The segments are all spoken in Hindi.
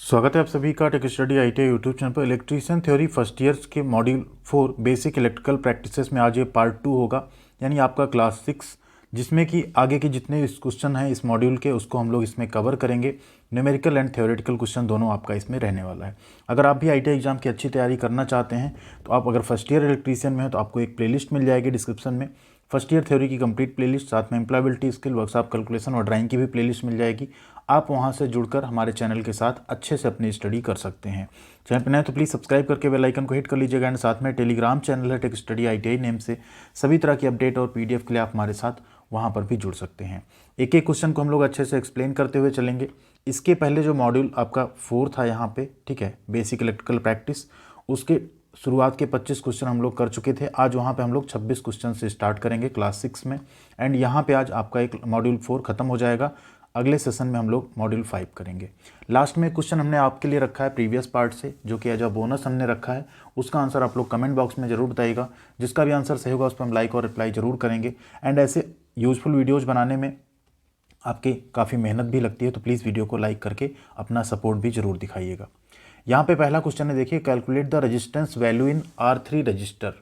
स्वागत है आप सभी का tech study ITI YouTube channel पर। इलेक्ट्रीशियन थ्योरी फर्स्ट ईयर्स के मॉड्यूल 4 बेसिक इलेक्ट्रिकल प्रैक्टिसेस में आज ये पार्ट 2 होगा, यानी आपका क्लास 6, जिसमें कि आगे के जितने क्वेश्चन हैं इस मॉड्यूल के उसको हम लोग इसमें कवर करेंगे। न्यूमेरिकल एंड थ्योरेटिकल क्वेश्चन दोनों आपका इसमें रहने वाला है। अगर आप भी आईटीआई एग्जाम की अच्छी तैयारी करना चाहते हैं तो आप अगर फर्स्ट ईयर इलेक्ट्रीशियन में हैं तो आपको एक प्लेलिस्ट मिल जाएगी डिस्क्रिप्शन में, फर्स्ट ईयर थ्योरी की कंप्लीट प्लेलिस्ट, साथ में एम्प्लॉयबिलिटी स्किल, वर्कशॉप, कैलकुलेशन और ड्राइंग की भी प्लेलिस्ट मिल जाएगी। आप वहां से जुड़कर हमारे चैनल के साथ अच्छे से अपनी स्टडी कर सकते हैं। चैनल पर नए तो प्लीज़ सब्सक्राइब करके बेल आइकन को हिट कर लीजिएगा। एंड साथ में टेलीग्राम चैनल है टेक स्टडी आईटीआई नेम से, सभी तरह की अपडेट और पीडीएफ के लिए आप हमारे साथ वहां पर भी जुड़ सकते हैं। एक एक क्वेश्चन को हम लोग अच्छे से एक्सप्लेन करते हुए चलेंगे। इसके पहले जो मॉड्यूल आपका 4 था यहाँ पे, ठीक है, बेसिक इलेक्ट्रिकल प्रैक्टिस, उसके शुरुआत के 25 क्वेश्चन हम लोग कर चुके थे। आज वहाँ पे हम लोग 26 क्वेश्चन से स्टार्ट करेंगे क्लास 6 में। एंड यहाँ पे आज आपका एक मॉड्यूल 4 खत्म हो जाएगा। अगले सेशन में हम लोग मॉड्यूल 5 करेंगे। लास्ट में क्वेश्चन हमने आपके लिए रखा है प्रीवियस पार्ट से, जो कि एज अ बोनस हमने रखा है। उसका आंसर आप लोग कमेंट बॉक्स में जरूर बताइएगा। जिसका भी आंसर सही होगा उस पर हम लाइक और रिप्लाई जरूर करेंगे। एंड ऐसे यूजफुल वीडियोज़ बनाने में आपकी काफ़ी मेहनत भी लगती है, तो प्लीज़ वीडियो को लाइक करके अपना सपोर्ट भी जरूर दिखाइएगा। यहाँ पे पहला क्वेश्चन है, देखिए, calculate the resistance value in R3 register.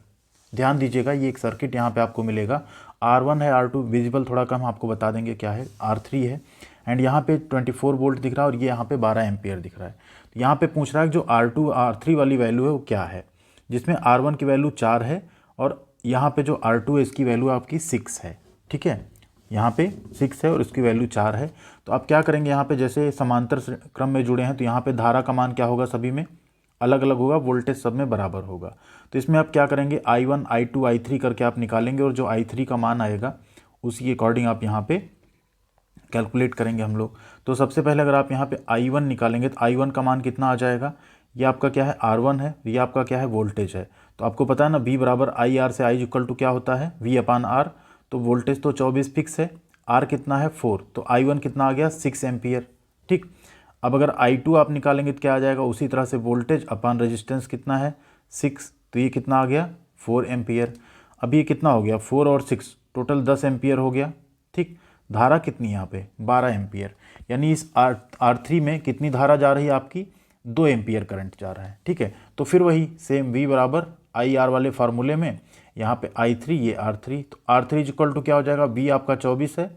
ध्यान दीजिएगा, ये एक सर्किट यहाँ पे आपको मिलेगा। R1 है, R2 विजिबल थोड़ा कम, आपको बता देंगे क्या है, R3 है। एंड यहाँ पे 24 वोल्ट दिख रहा है और ये यहाँ पे 12 एम्पियर दिख रहा है। तो यहाँ पे पूछ रहा है कि जो R2 R3 वाली वैल्यू है वो क्या है, जिसमें R1 की वैल्यू 4 है और यहाँ पे जो R2 है इसकी वैल्यू आपकी 6 है। ठीक है, यहाँ पे 6 है और इसकी वैल्यू 4 है। तो आप क्या करेंगे, यहाँ पे जैसे समांतर क्रम में जुड़े हैं तो यहाँ पे धारा का मान क्या होगा, सभी में अलग अलग होगा, वोल्टेज सब में बराबर होगा। तो इसमें आप क्या करेंगे, I1 I2 I3 करके आप निकालेंगे और जो I3 का मान आएगा उसी के अकॉर्डिंग आप यहाँ पे कैलकुलेट करेंगे हम लोग। तो सबसे पहले अगर आप यहाँ पे I1 निकालेंगे तो I1 का मान कितना आ जाएगा, ये आपका क्या है R1 है, ये आपका क्या है वोल्टेज है। तो आपको पता है ना, V बराबर आई आर से I इक्वल टू क्या होता है, V अपान R। तो वोल्टेज तो 24 फिक्स है, R कितना है 4, तो I1 कितना आ गया 6 एम्पियर। ठीक, अब अगर I2 आप निकालेंगे तो क्या आ जाएगा, उसी तरह से वोल्टेज अपान रेजिस्टेंस कितना है 6, तो ये कितना आ गया 4 एम्पियर। अब ये कितना हो गया, 4 और 6 टोटल 10 एम्पियर हो गया। ठीक, धारा कितनी यहाँ पे 12 एम्पियर, यानी इस R3 में कितनी धारा जा रही है आपकी, 2 एम्पियर करंट जा रहा है। ठीक है, तो फिर वही सेम V बराबर आई आर वाले फार्मूले में यहाँ पे I3, ये R3, तो R3 इक्वल टू क्या हो जाएगा, V आपका 24 है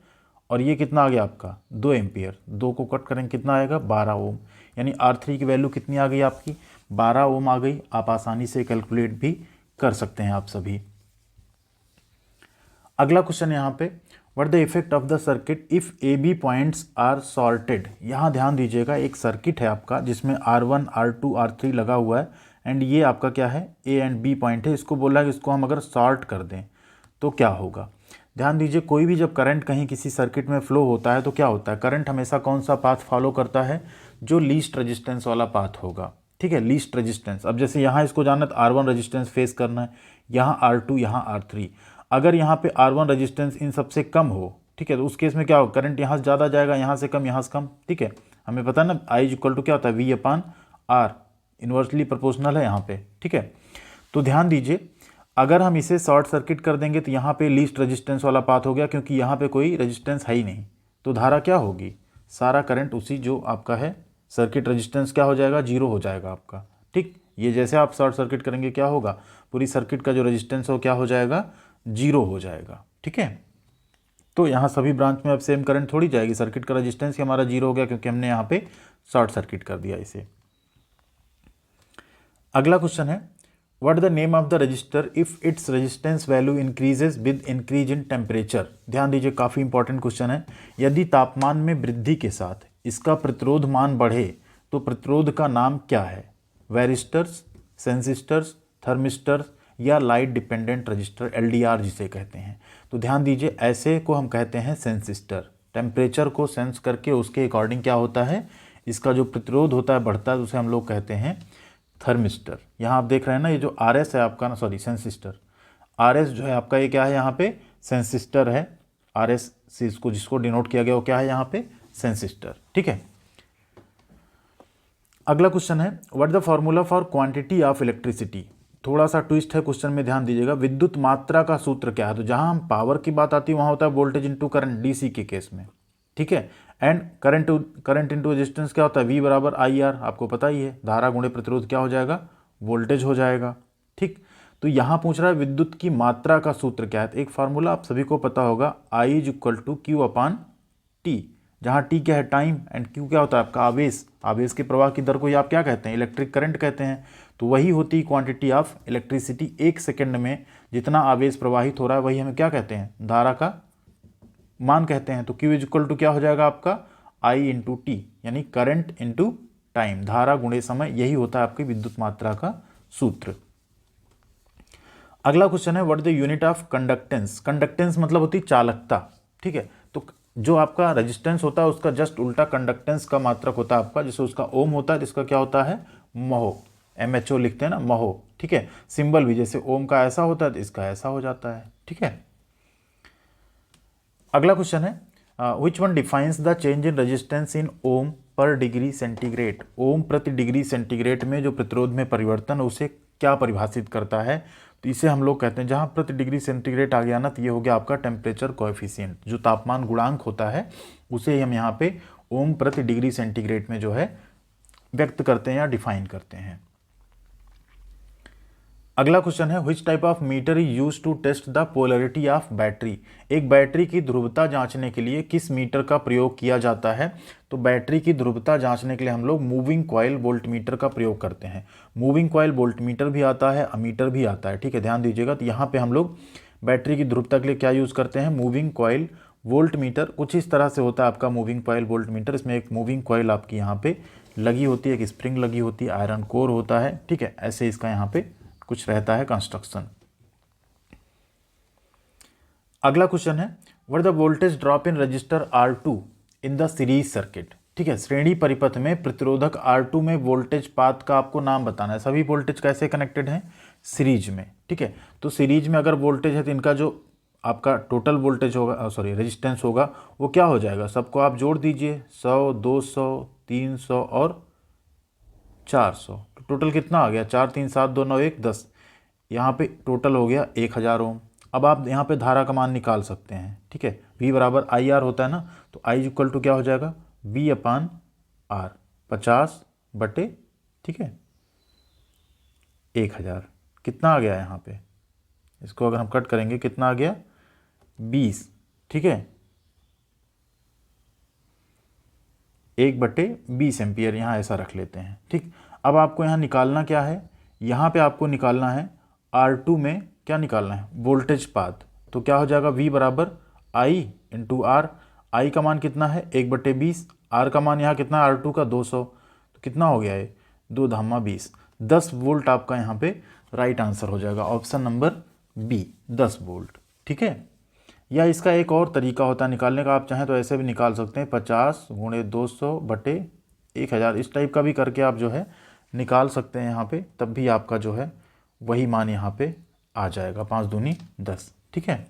और ये कितना आ गया आपका 2 एम्पियर, 2 को कट करेंगे कितना आएगा 12 ओम, यानी R3 की वैल्यू कितनी आ गई आपकी 12 ओम आ गई। आप आसानी से कैलकुलेट भी कर सकते हैं आप सभी। अगला क्वेश्चन यहाँ पे, what the effect of the circuit if AB points are sorted. यहाँ ध्यान दीजिएगा, एक सर्किट है आपका जिसमें R1 R2 R3 लगा हुआ है एंड ये आपका क्या है A एंड B पॉइंट है। इसको बोला कि इसको हम अगर सॉर्ट कर दें तो क्या होगा। ध्यान दीजिए, कोई भी जब करंट कहीं किसी सर्किट में फ्लो होता है तो क्या होता है, करंट हमेशा कौन सा पाथ फॉलो करता है, जो लीस्ट रेजिस्टेंस वाला पाथ होगा। ठीक है, लीस्ट रेजिस्टेंस। अब जैसे यहाँ इसको जाना तो R1 रेजिस्टेंस फेस करना है, यहाँ R2, यहाँ R3। अगर यहाँ पे R1 रेजिस्टेंस इन सबसे कम हो, ठीक है, तो उस केस में क्या हो, करंट यहाँ से ज़्यादा जाएगा, यहाँ से कम, यहाँ से कम। ठीक है, हमें पता है ना I इक्वल टू क्या होता है, V अपान R, इन्वर्सली प्रोपोर्शनल है यहाँ पे। ठीक है, तो ध्यान दीजिए, अगर हम इसे शॉर्ट सर्किट कर देंगे तो यहाँ पे लीस्ट रेजिस्टेंस वाला पाथ हो गया, क्योंकि यहाँ पे कोई रेजिस्टेंस है ही नहीं। तो धारा क्या होगी, सारा करंट उसी जो आपका है सर्किट रेजिस्टेंस क्या हो जाएगा, 0 हो जाएगा आपका। ठीक, ये जैसे आप शॉर्ट सर्किट करेंगे क्या होगा, पूरी सर्किट का जो रेजिस्टेंस हो क्या हो जाएगा, 0 हो जाएगा। ठीक है, तो यहाँ सभी ब्रांच में अब सेम करंट थोड़ी जाएगी, सर्किट का रेजिस्टेंस ही हमारा 0 हो गया क्योंकि हमने यहाँ पे शॉर्ट सर्किट कर दिया इसे। अगला क्वेश्चन है, what the name of the register if its resistance value increases with increase in temperature. ध्यान दीजिए, काफ़ी इंपॉर्टेंट क्वेश्चन है। यदि तापमान में वृद्धि के साथ इसका प्रतिरोध मान बढ़े तो प्रतिरोध का नाम क्या है, वैरिस्टर्स, सेंसिस्टर्स, थर्मिस्टर्स या लाइट डिपेंडेंट रजिस्टर, LDR जिसे कहते हैं। तो ध्यान दीजिए, ऐसे को हम कहते हैं सेंसिस्टर। टेम्परेचर को सेंस करके उसके अकॉर्डिंग क्या होता है, इसका जो प्रतिरोध होता है बढ़ता है, उसे हम लोग कहते हैं थर्मिस्टर। यहाँ आप देख रहे हैं ना, ये जो RS है आपका ना, सॉरी सेंसिस्टर, RS जो है आपका ये क्या है यहाँ पे सेंसिस्टर है। RS से इसको जिसको डिनोट किया गया वो क्या है यहाँ पे सेंसिस्टर। ठीक है, अगला क्वेश्चन है, what the formula for quantity of electricity. थोड़ा सा ट्विस्ट है क्वेश्चन में, ध्यान दीजिएगा। विद्युत मात्रा का सूत्र क्या है, तो जहाँ हम पावर की बात आती है वहाँ होता है वोल्टेज इंटू करंट, DC के केस में। ठीक है। एंड करंट इंटू रेजिस्टेंस क्या होता है, V बराबर IR, आपको पता ही है, धारा गुणे प्रतिरोध क्या हो जाएगा, वोल्टेज हो जाएगा। ठीक, तो यहाँ पूछ रहा है विद्युत की मात्रा का सूत्र क्या है। तो एक फार्मूला आप सभी को पता होगा, I is equal to Q upon T, जहाँ T क्या है टाइम एंड Q क्या होता है आपका आवेश। आवेश के प्रवाह की दर को ही आप क्या कहते हैं, इलेक्ट्रिक करंट कहते हैं। तो वही होती क्वांटिटी ऑफ इलेक्ट्रिसिटी, एक सेकेंड में जितना आवेश प्रवाहित हो रहा है वही हमें क्या कहते हैं, धारा का मान कहते हैं। तो Q इज इक्वल टू क्या हो जाएगा आपका I इंटू टी, यानी करंट इंटू टाइम, धारा गुणे समय, यही होता है आपकी विद्युत मात्रा का सूत्र। अगला क्वेश्चन है what the unit of conductance. Conductance मतलब होती चालकता, ठीक है। तो जो आपका रेजिस्टेंस होता है उसका जस्ट उल्टा कंडक्टेंस का मात्रक होता है आपका, जैसे उसका ओम होता है, जिसका क्या होता है महो, MHO लिखते हैं ना, महो, ठीक है। सिंबल भी जैसे ओम का ऐसा होता है तो इसका ऐसा हो जाता है, ठीक है। अगला क्वेश्चन है which one defines the change in resistance in ohm per degree centigrade. ओम प्रति डिग्री सेंटीग्रेड में जो प्रतिरोध में परिवर्तन उसे क्या परिभाषित करता है। तो इसे हम लोग कहते हैं, जहाँ प्रति डिग्री सेंटीग्रेड आ गया ना, तो ये हो गया आपका टेम्परेचर कोएफिशिएंट, जो तापमान गुणांक होता है उसे हम यहाँ पे ओम प्रति डिग्री सेंटीग्रेड में जो है व्यक्त करते हैं या डिफाइन करते हैं। अगला क्वेश्चन है which type of meter is used to test the polarity of battery. एक बैटरी की ध्रुवता जांचने के लिए किस मीटर का प्रयोग किया जाता है। तो बैटरी की ध्रुवता जांचने के लिए हम लोग मूविंग कॉइल वोल्टमीटर का प्रयोग करते हैं। मूविंग कॉइल वोल्टमीटर भी आता है, अमीटर भी आता है, ठीक है, ध्यान दीजिएगा। तो यहाँ पे हम लोग बैटरी की ध्रुवता के लिए क्या यूज़ करते हैं, मूविंग कॉइल वोल्टमीटर। कुछ इस तरह से होता है आपका मूविंग कॉइल वोल्टमीटर। इसमें एक मूविंग कॉइल आपकी यहाँ पे लगी होती है, एक स्प्रिंग लगी होती है, आयरन कोर होता है, ठीक है, ऐसे इसका यहाँ पे कुछ रहता है कंस्ट्रक्शन। अगला क्वेश्चन है what the voltage drop in register R2 in the series circuit. ठीक है, श्रेणी परिपथ में प्रतिरोधक R2 में वोल्टेज पाथ का आपको नाम बताना है। सभी वोल्टेज कैसे कनेक्टेड हैं, सीरीज में, ठीक है। तो सीरीज में अगर वोल्टेज है तो इनका जो आपका टोटल वोल्टेज होगा, सॉरी रेजिस्टेंस होगा, वो क्या हो जाएगा, सबको आप जोड़ दीजिए, 100, 200, 300 और 400। तो टोटल कितना आ गया, 4, 3, 7, 2, 9, 1, 10। यहाँ पे टोटल हो गया 1000 ओम। अब आप यहाँ पे धारा का मान निकाल सकते हैं, ठीक है। V बराबर IR होता है ना, तो I इक्वल टू क्या हो जाएगा, V अपान R, 50 बटे, ठीक है, 1000। कितना आ गया यहाँ पे, इसको अगर हम कट करेंगे कितना आ गया, 20, ठीक है, 1/20 एम्पियर, यहाँ ऐसा रख लेते हैं, ठीक। अब आपको यहाँ निकालना क्या है, यहाँ पे आपको निकालना है R2 में क्या निकालना है, वोल्टेज पाथ। तो क्या हो जाएगा, V बराबर I इंटू R। I का मान कितना है, 1/20, R का मान यहाँ कितना है, R2 का 200, तो कितना हो गया है, 2 धामा 20, 10 वोल्ट आपका यहाँ पे राइट आंसर हो जाएगा, ऑप्शन नंबर B, 10 वोल्ट, ठीक है। या इसका एक और तरीका होता है निकालने का, आप चाहें तो ऐसे भी निकाल सकते हैं, 50 गुणे 200 बटे 1000, इस टाइप का भी करके आप जो है निकाल सकते हैं यहाँ पे, तब भी आपका जो है वही मान यहाँ पे आ जाएगा, 5 दूनी 10, ठीक है।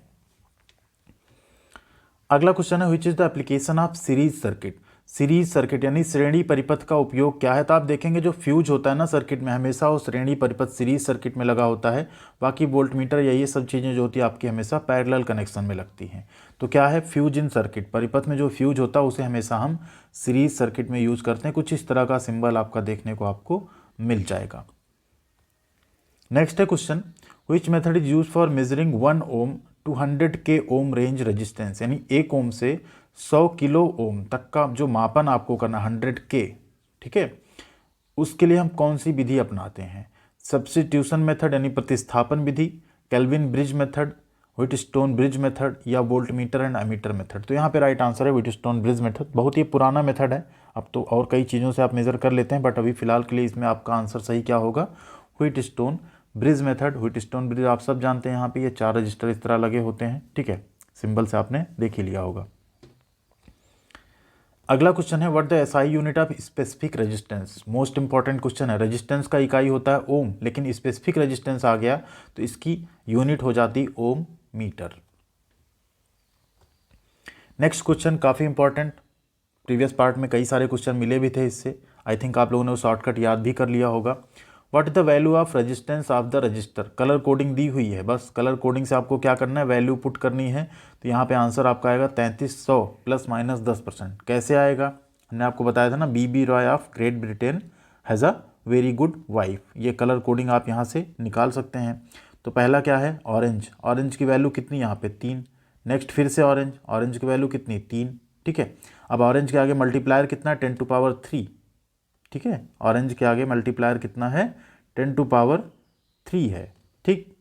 अगला क्वेश्चन है which is the application of series circuit. Series circuit यानी श्रेणी परिपथ का उपयोग क्या है। तो आप देखेंगे जो फ्यूज होता है ना सर्किट में, हमेशा वो श्रेणी परिपथ सीरीज सर्किट में लगा होता है। बाकी वोल्टमीटर या ये सब चीज़ें जो होती है आपकी हमेशा पैरेलल कनेक्शन में लगती हैं। तो क्या है, फ्यूज इन सर्किट, परिपथ में जो फ्यूज होता है उसे हमेशा हम सीरीज सर्किट में यूज करते हैं। कुछ इस तरह का सिंबल आपका देखने को आपको मिल जाएगा। नेक्स्ट है question which method is use for measuring 1 ohm to 100 के ओम रेंज रेजिस्टेंस, यानी 1 ओम से 100 किलो ओम तक का जो मापन आपको करना 100 के, ठीक है, उसके लिए हम कौन सी विधि अपनाते हैं। सब्स्टिट्यूशन मेथड यानी प्रतिस्थापन विधि, Kelvin bridge method, Wheatstone bridge method, या वोल्टमीटर एंड एमीटर मेथड। तो यहाँ पे राइट आंसर है व्हीटस्टोन ब्रिज मेथड। बहुत ही पुराना मेथड है, अब तो और कई चीज़ों से आप मेज़र कर लेते हैं, बट अभी फिलहाल के लिए इसमें आपका आंसर सही क्या होगा, Wheatstone bridge method. Wheatstone bridge आप सब जानते हैं, यहाँ पे ये 4 रजिस्टर इस तरह लगे होते हैं, ठीक है, सिंबल से आपने देख ही लिया होगा। अगला क्वेश्चन है what the SI unit of specific resistance. Most important question है। रेजिस्टेंस का इकाई होता है ओम, लेकिन स्पेसिफिक रेजिस्टेंस आ गया तो इसकी यूनिट हो जाती ओम मीटर। नेक्स्ट क्वेश्चन काफ़ी इंपॉर्टेंट, प्रीवियस पार्ट में कई सारे क्वेश्चन मिले भी थे इससे, आई थिंक आप लोगों ने वो शॉर्टकट याद भी कर लिया होगा। What is the value of resistance of the resistor. Colour coding दी हुई है, बस कलर कोडिंग से आपको क्या करना है, वैल्यू पुट करनी है। तो यहाँ पे आंसर आपका आएगा 3300 ± 10%। कैसे आएगा, हमने आपको बताया था ना, Bibi Roy of great Britain has a very good wife. ये कलर कोडिंग आप यहाँ से निकाल सकते हैं। तो पहला क्या है, ऑरेंज। ऑरेंज की वैल्यू कितनी यहाँ पे 3। नेक्स्ट फिर से ऑरेंज, ऑरेंज की वैल्यू कितनी 3। ठीक है, अब ऑरेंज के आगे मल्टीप्लायर कितना है 10⁻3। ठीक है, ऑरेंज के आगे मल्टीप्लायर कितना है 10⁻3 है। ठीक,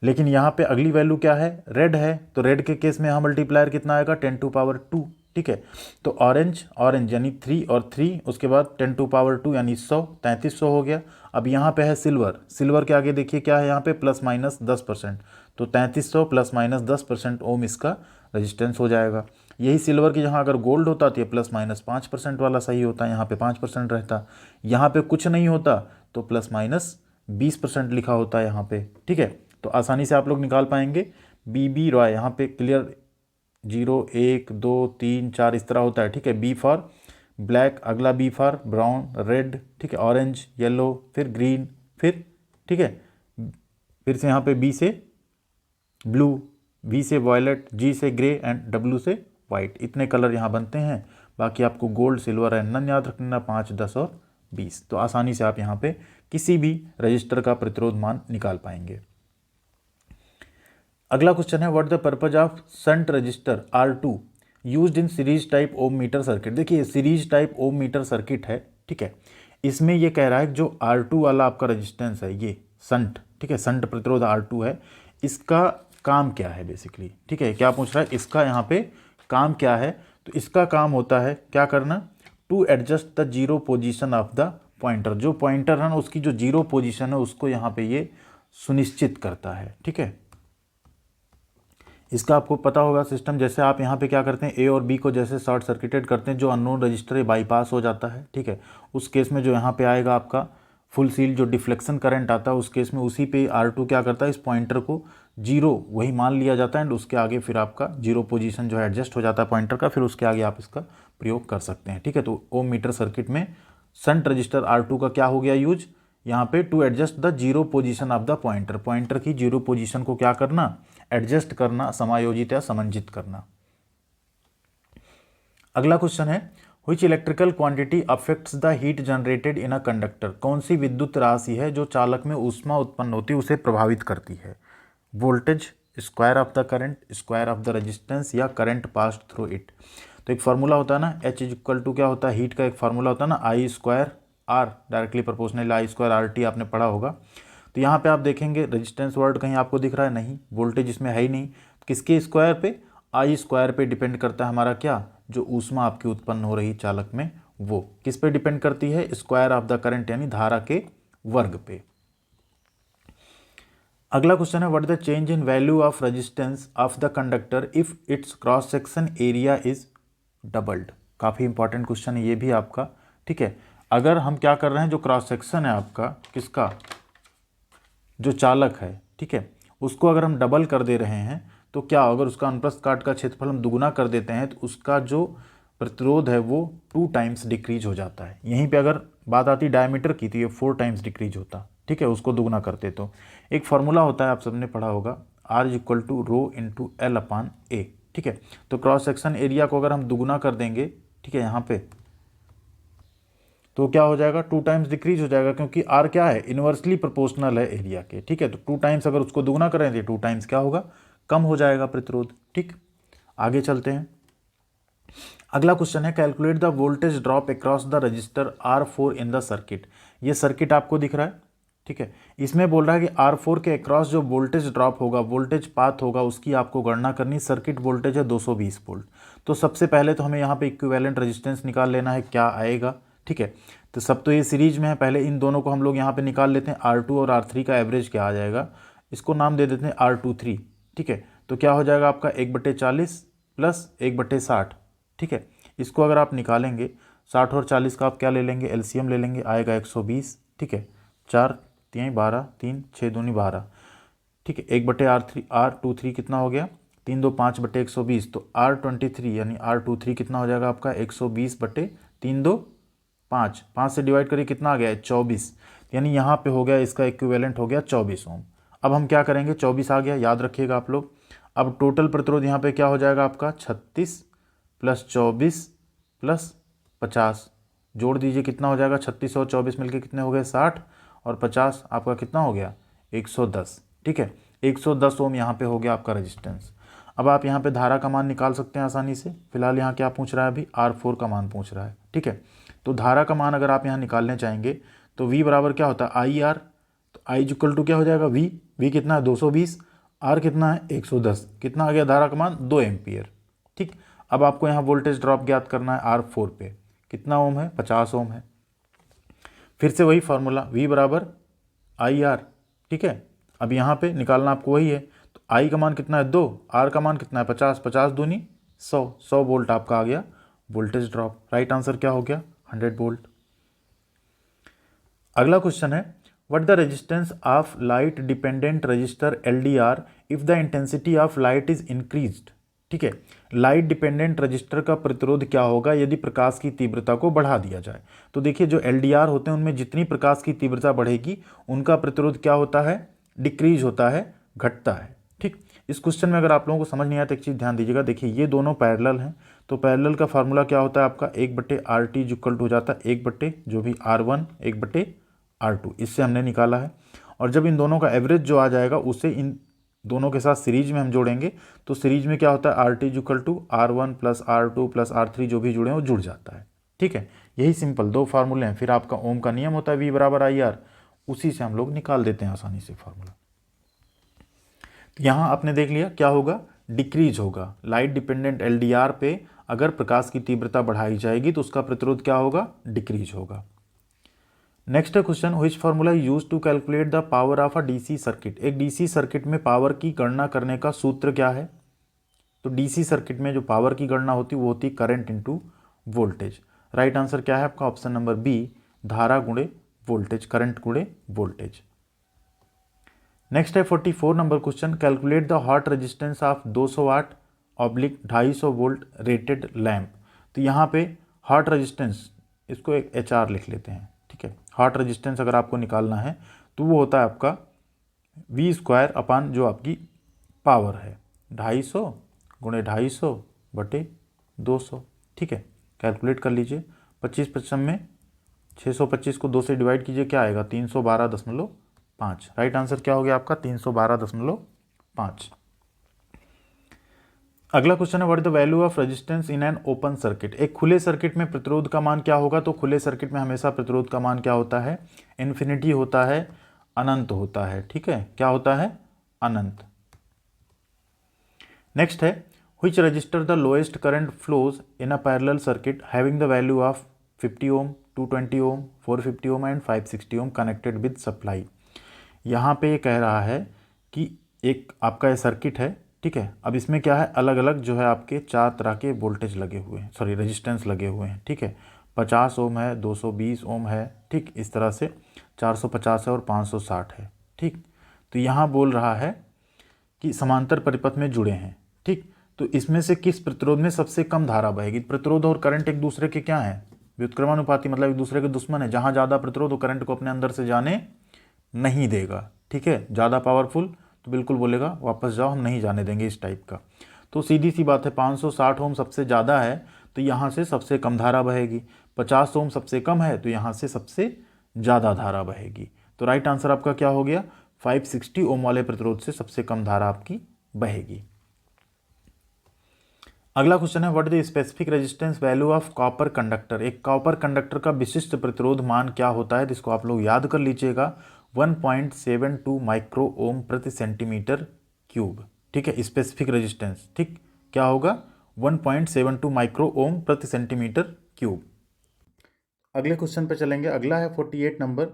लेकिन यहाँ पे अगली वैल्यू क्या है, रेड है, तो रेड के केस में यहाँ मल्टीप्लायर कितना आएगा 10⁻2। ठीक है, तो ऑरेंज ऑरेंज यानी 3 और 3, उसके बाद 10⁻2 यानी 100, 3300 हो गया। अब यहाँ पे है सिल्वर, सिल्वर के आगे देखिए क्या है यहाँ पे ±10%, तो 3300 ±10% ओम इसका रजिस्टेंस हो जाएगा। यही सिल्वर की जहाँ अगर गोल्ड होता तो ये ±5% वाला सही होता, यहाँ पे 5% रहता। यहाँ पे कुछ नहीं होता तो ±20% लिखा होता है यहाँ पे। ठीक है, तो आसानी से आप लोग निकाल पाएंगे। बीबी रॉय यहाँ पे क्लियर 0 1 2 3 4 इस तरह होता है। ठीक है, बी फॉर ब्लैक, अगला बी फॉर ब्राउन, रेड, ठीक है, ऑरेंज, येलो, फिर ग्रीन, फिर ठीक है, फिर से यहाँ पे बी से ब्लू, वी से वॉयलेट, जी से ग्रे एंड डब्ल्यू से वाइट। इतने कलर यहाँ बनते हैं। बाकी आपको गोल्ड, सिल्वर एंड नन याद रखना, 5 10 और 20। तो आसानी से आप यहाँ पे किसी भी रजिस्टर का प्रतिरोध मान निकाल पाएंगे। अगला क्वेश्चन है, what the purpose of shunt resistor R2 used in series type ohm meter circuit. देखिए series type ohm meter circuit है। ठीक है, इसमें ये कह रहा है कि जो R2 वाला आपका रजिस्टेंस है ये शंट, ठीक है, शंट प्रतिरोध R2 है, इसका काम क्या है बेसिकली। ठीक है, क्या पूछ रहा है, इसका यहाँ पे काम क्या है। तो इसका काम होता है क्या करना, to adjust the zero position of the pointer. जो पॉइंटर है ना उसकी जो जीरो पोजीशन है उसको यहाँ पे ये सुनिश्चित करता है। ठीक है, इसका आपको पता होगा सिस्टम, जैसे आप यहाँ पे क्या करते हैं, ए और बी को जैसे शॉर्ट सर्किटेड करते हैं, जो अननोन रजिस्टर है बाईपास हो जाता है। ठीक है, उस केस में जो यहाँ पे आएगा आपका फुल सील जो डिफ्लेक्शन करंट आता है, उस केस में उसी पे R2 क्या करता है, इस पॉइंटर को जीरो वही मान लिया जाता है एंड उसके आगे फिर आपका जीरो पोजीशन जो है एडजस्ट हो जाता है पॉइंटर का, फिर उसके आगे आप इसका प्रयोग कर सकते हैं। ठीक है, तो ओम मीटर सर्किट में शंट रजिस्टर R2 का क्या हो गया यूज, यहाँ पे to adjust the zero position of the pointer. Pointer की जीरो पोजीशन को क्या करना, एडजस्ट करना, समायोजित या समंजित करना। अगला क्वेश्चन है, which electrical quantity affects the heat generated in a conductor. कौन सी विद्युत राशि है जो चालक में ऊष्मा उत्पन्न होती है उसे प्रभावित करती है। Voltage, square of the current, square of the resistance, या करंट पास्ड थ्रू इट। तो एक फार्मूला होता है ना, H इक्वल टू क्या होता है, हीट का एक फार्मूला होता है ना, I²R डायरेक्टली प्रोपोर्शनल I²RT आपने पढ़ा होगा। तो यहाँ पे आप देखेंगे रेजिस्टेंस वर्ड कहीं आपको दिख रहा है, नहीं, वोल्टेज इसमें है ही नहीं। किसके स्क्वायर पे, I² पे डिपेंड करता है हमारा क्या, जो ऊष्मा आपकी उत्पन्न हो रही चालक में वो किस पे डिपेंड करती है, स्क्वायर ऑफ द करंट यानी धारा के वर्ग पे। अगला क्वेश्चन है, what the change in value of resistance of the conductor if it's cross section area is doubled. काफ़ी इंपॉर्टेंट क्वेश्चन है ये भी आपका। ठीक है, अगर हम क्या कर रहे हैं, जो क्रॉस सेक्शन है आपका किसका, जो चालक है, ठीक है, उसको अगर हम डबल कर दे रहे हैं तो क्या, अगर उसका अनुप्रस्थ काट का क्षेत्रफल हम दुगुना कर देते हैं तो उसका जो प्रतिरोध है वो 2 टाइम्स डिक्रीज हो जाता है। यहीं पे अगर बात आती डायमीटर की तो ये 4 टाइम्स डिक्रीज होता। ठीक है, उसको दुगुना करते तो एक फार्मूला होता है, आप सबने पढ़ा होगा, R = ρ×L/A। ठीक है, तो क्रॉस सेक्शन एरिया को अगर हम दुगुना कर देंगे, ठीक है, यहाँ पे तो क्या हो जाएगा, 2 टाइम्स डिक्रीज हो जाएगा, क्योंकि R क्या है, इन्वर्सली प्रोपोर्शनल है एरिया के। ठीक है, तो 2 टाइम्स अगर उसको दुगुना करें तो 2 टाइम्स क्या होगा, कम हो जाएगा प्रतिरोध। ठीक, आगे चलते हैं। अगला क्वेश्चन है, calculate the voltage drop across the register R4 in the circuit. ये सर्किट आपको दिख रहा है। ठीक है, इसमें बोल रहा है कि R4 के अक्रॉस जो वोल्टेज ड्रॉप होगा, वोल्टेज पाथ होगा, उसकी आपको गणना करनी। सर्किट वोल्टेज है 220 वोल्ट। तो सबसे पहले तो हमें यहाँ पे इक्विवेलेंट रेजिस्टेंस निकाल लेना है, क्या आएगा। ठीक है, तो सब तो ये सीरीज में है, पहले इन दोनों को हम लोग यहाँ पे निकाल लेते हैं। R2 और R3 का एवरेज क्या आ जाएगा, इसको नाम दे देते हैं R23। ठीक है, तो क्या हो जाएगा आपका 1/40 प्लस 1/60। ठीक है, इसको अगर आप निकालेंगे 60 और 40 का आप क्या ले लेंगे, एलसीएम ले लेंगे, आएगा 120। ठीक है, 4 3 12 3 6 दूनी 12। ठीक है, 1/R23 कितना हो गया, 3 2 5/120। तो R23 यानी R23 कितना हो जाएगा आपका 120/3 2 5, 5 से डिवाइड करिए कितना आ गया है 24, यानी यहाँ पे हो गया इसका इक्विवेलेंट हो गया 24 ओम। अब हम क्या करेंगे, 24 आ गया, याद रखिएगा आप लोग। अब टोटल प्रतिरोध यहाँ पे क्या हो जाएगा आपका 36 + 24 + 50, जोड़ दीजिए कितना हो जाएगा, 36 और 24 मिलके कितने हो गए 60, और 50 आपका कितना हो गया 110। ठीक है, 110 ओम यहाँ पे हो गया आपका रेजिस्टेंस। अब आप यहाँ पे धारा का मान निकाल सकते हैं आसानी से। फिलहाल यहाँ क्या पूछ रहा है, अभी R4 का मान पूछ रहा है। ठीक है, तो धारा का मान अगर आप यहाँ निकालने चाहेंगे तो V बराबर क्या होता है IR, तो I इक्वल टू क्या हो जाएगा V कितना है 220, R कितना है 110, कितना आ गया धारा का मान 2 एम्पियर। ठीक, अब आपको यहाँ वोल्टेज ड्रॉप ज्ञात करना है R4 पे, कितना ओम है 50 ओम है। फिर से वही फार्मूला V बराबर IR। ठीक है, अब यहाँ पे निकालना आपको वही है, तो I का मान कितना है 2, R का मान कितना है 50, 50 दूनी 100, 100 वोल्ट आपका आ गया वोल्टेज ड्रॉप। राइट आंसर क्या हो गया 100 वोल्ट। अगला क्वेश्चन है, what the resistance of light dependent register LDR if the intensity of light is increased. ठीक है, लाइट डिपेंडेंट रजिस्टर का प्रतिरोध क्या होगा यदि प्रकाश की तीव्रता को बढ़ा दिया जाए। तो देखिए जो LDR होते हैं उनमें जितनी प्रकाश की तीव्रता बढ़ेगी उनका प्रतिरोध क्या होता है, डिक्रीज होता है, घटता है। ठीक, इस क्वेश्चन में अगर आप लोगों को समझ नहीं आया तो एक चीज़ ध्यान दीजिएगा, देखिए ये दोनों पैरेलल हैं, तो पैरेलल का फार्मूला क्या होता है आपका 1/RT इक्वल टू हो जाता है 1/ जो भी R1 1/R2, इससे हमने निकाला है। और जब इन दोनों का एवरेज जो आ जाएगा उसे इन दोनों के साथ सीरीज में हम जोड़ेंगे, तो सीरीज में क्या होता है RT equal to R1 + R2 + R3 जो भी जुड़े हैं वो जुड़ जाता है। ठीक है, यही सिंपल दो फार्मूले हैं। फिर आपका ओम का नियम होता है V बराबर IR, उसी से हम लोग निकाल देते हैं आसानी से फार्मूला। यहाँ आपने देख लिया क्या होगा, डिक्रीज होगा। लाइट डिपेंडेंट LDR पे अगर प्रकाश की तीव्रता बढ़ाई जाएगी तो उसका प्रतिरोध क्या होगा, डिक्रीज होगा। Next question, which formula use to calculate the power of a DC circuit. एक DC सर्किट में पावर की गणना करने का सूत्र क्या है। तो DC सर्किट में जो पावर की गणना होती है वो होती है current into voltage. Right answer क्या है आपका ऑप्शन नंबर B, धारा गुणे वोल्टेज, करंट गुणे वोल्टेज। नेक्स्ट है 44 number question, calculate the hot resistance of 200 watt oblique 250 volt rated lamp. तो यहाँ पे हॉट रेजिस्टेंस, इसको एक HR लिख लेते हैं। ठीक है, हॉट रेजिस्टेंस अगर आपको निकालना है तो वो होता है आपका V² अपान जो आपकी पावर है 250 गुणे 250/200। ठीक है, कैलकुलेट कर लीजिए, 25 में 625 को 2 से डिवाइड कीजिए, क्या आएगा 312.5। राइट आंसर क्या हो गया आपका 312.5। अगला क्वेश्चन है, what the value of resistance in an open circuit. एक खुले सर्किट में प्रतिरोध का मान क्या होगा। तो खुले सर्किट में हमेशा प्रतिरोध का मान क्या होता है, इन्फिनिटी होता है, अनंत होता है। ठीक है, क्या होता है, अनंत। नेक्स्ट है, which resistor the lowest current flows in a parallel circuit having the value of 50 ohm, 220 ohm, 450 ohm and 560 ohm connected with supply. यहाँ पे ये कह रहा है कि एक आपका ये सर्किट है। ठीक है, अब इसमें क्या है, अलग अलग जो है आपके 4 तरह के वोल्टेज लगे हुए हैं, सॉरी रेजिस्टेंस लगे हुए हैं। ठीक है, 50 ओम है, 220 ओम है, ठीक इस तरह से 450 है और 560 है। ठीक, तो यहाँ बोल रहा है कि समांतर परिपथ में जुड़े हैं। ठीक, तो इसमें से किस प्रतिरोध में सबसे कम धारा बहेगी। प्रतिरोध और करंट एक दूसरे के क्या हैं, व्युत्क्रमानुपाती, मतलब एक दूसरे के दुश्मन है। जहाँ ज़्यादा प्रतिरोध वो करंट को अपने अंदर से जाने नहीं देगा। ठीक है, ज़्यादा पावरफुल तो बिल्कुल बोलेगा वापस जाओ, हम नहीं जाने देंगे, इस टाइप का। तो सीधी सी बात है, 560 ओम सबसे ज़्यादा है तो यहाँ से सबसे कम धारा बहेगी, 50 ओम सबसे कम है तो यहाँ से सबसे ज़्यादा धारा बहेगी। तो राइट आंसर आपका क्या हो गया, 560 ओम वाले प्रतिरोध से सबसे कम धारा आपकी बहेगी। अगला क्वेश्चन है, what is the specific resistance value of copper conductor. एक कॉपर कंडक्टर का विशिष्ट प्रतिरोध मान क्या होता है, जिसको आप लोग याद कर लीजिएगा, 1.72 माइक्रो ओम प्रति सेंटीमीटर क्यूब। ठीक है, स्पेसिफिक रेजिस्टेंस, ठीक क्या होगा 1.72 माइक्रो ओम प्रति सेंटीमीटर क्यूब। अगले क्वेश्चन पे चलेंगे। अगला है 48 number,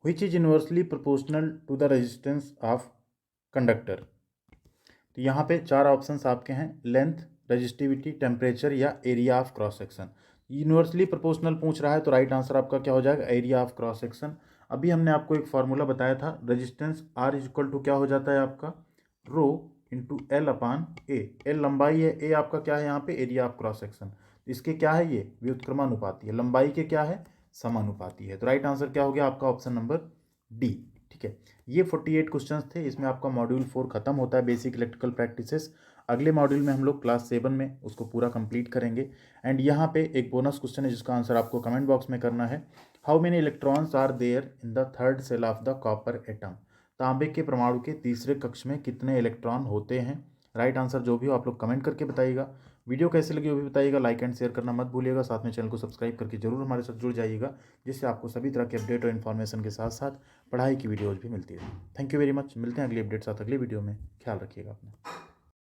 which is inversely proportional to the resistance of conductor. तो यहाँ पे 4 ऑप्शंस आपके हैं, लेंथ, रजिस्टिविटी, टेम्परेचर या area of cross section. Universally proportional पूछ रहा है तो राइट आंसर आपका क्या हो जाएगा, एरिया ऑफ क्रॉस सेक्शन। अभी हमने आपको एक फार्मूला बताया था, रेजिस्टेंस R इक्वल टू क्या हो जाता है आपका रो इंटू L अपान ए। एल लंबाई है, ए आपका क्या है यहाँ पे एरिया ऑफ क्रॉस सेक्शन। इसके क्या है, ये व्युत्क्रमानुपाती है, लंबाई के क्या है समानुपाती है। तो राइट आंसर क्या हो गया आपका ऑप्शन नंबर डी। ठीक है, ये 48 क्वेश्चंस थे। इसमें आपका मॉड्यूल 4 खत्म होता है, बेसिक इलेक्ट्रिकल प्रैक्टिसेस। अगले मॉड्यूल में हम लोग क्लास 7 में उसको पूरा कंप्लीट करेंगे। एंड यहाँ पे एक बोनस क्वेश्चन है जिसका आंसर आपको कमेंट बॉक्स में करना है। How many electrons are there in the third shell of the copper atom? तांबे के परमाणु के तीसरे कक्ष में कितने इलेक्ट्रॉन होते हैं? राइट आंसर जो भी हो आप लोग कमेंट करके बताइएगा। वीडियो कैसे लगी वो भी बताइएगा, लाइक एंड शेयर करना मत भूलिएगा। साथ में चैनल को सब्सक्राइब करके जरूर हमारे साथ जुड़ जाइएगा, जिससे आपको सभी तरह के अपडेट और इन्फॉर्मेशन के साथ साथ पढ़ाई की वीडियोज़ भी मिलती है। Thank you very much. मिलते हैं अगली अपडेट साथ अगली वीडियो में। ख्याल रखिएगा अपना।